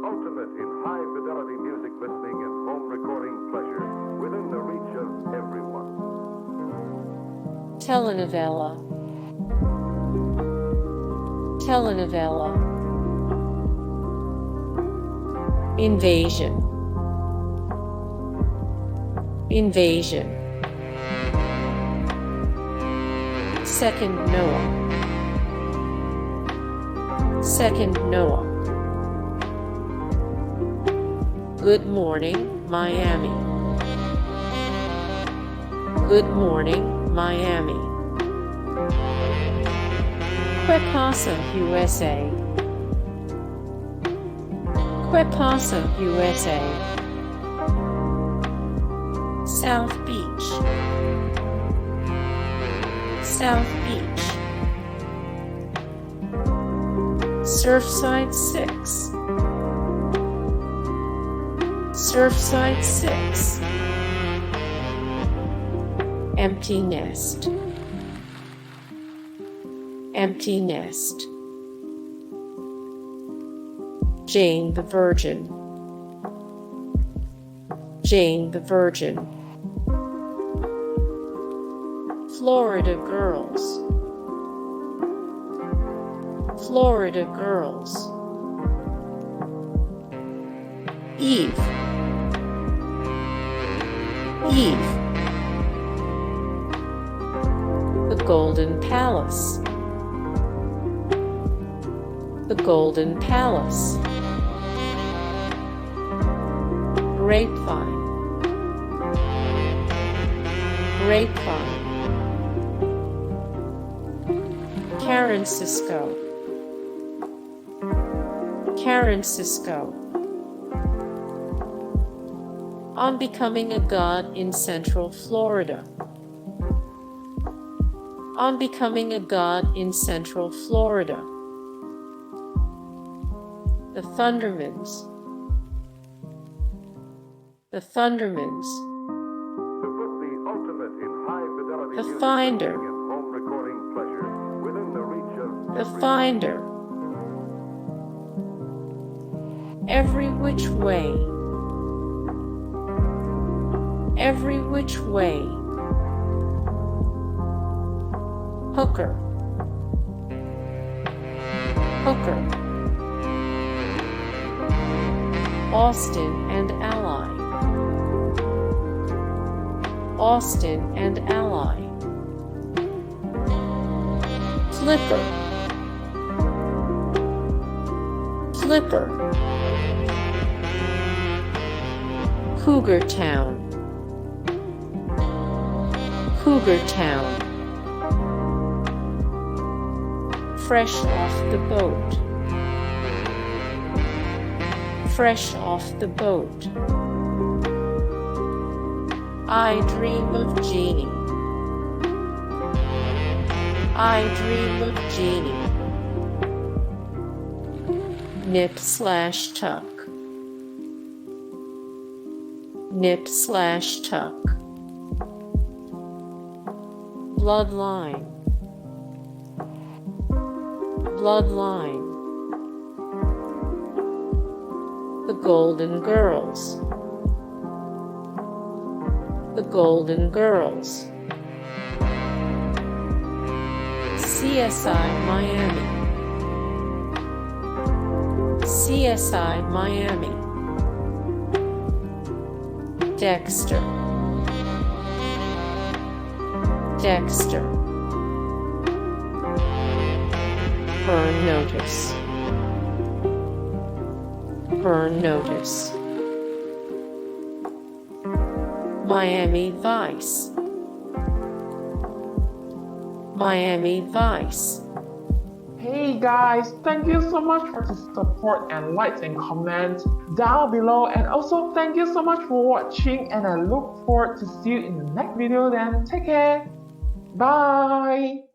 ultimate in high-fidelity music listening and home recording pleasure within the reach of everyone. Telenovela. Telenovela. Invasion. Invasion. Second Noah. Second Noah. Good morning, Miami. Good morning, Miami. Pasa, USA. Pasa, USA. South Beach. South Beach. Surfside 6. Surfside 6. Empty nest. Empty nest. Jane the Virgin. Jane the Virgin. Florida Girls. Florida Girls. Eve. Eve. The Golden Palace. The Golden Palace. Grapevine. Grapevine. Karen Sisco. Karen Sisco. On becoming a god in Central Florida. On becoming a god in Central Florida. The Thundermans. The Thundermans. To put the ultimate in high-fidelity The music Finder. listening and home recording pleasure within the reach of The everyone. Finder. Every which way. Every which way. Hooker. Hooker. Austin and Ally. Austin and Ally. Flipper. Flipper. Cougar Town. Cougar Town. Fresh off the boat. Fresh off the boat. I dream of Jeannie. I dream of Jeannie. Nip/tuck. Nip/tuck. Bloodline. Bloodline. The Golden Girls. The Golden Girls. CSI Miami. CSI Miami. Dexter. Dexter. Burn notice. Burn notice. Miami Vice. Miami Vice. Hey guys, thank you so much for the support and likes and comments down below, and also thank you so much for watching, and I look forward to see you in the next video. Then take care. Bye.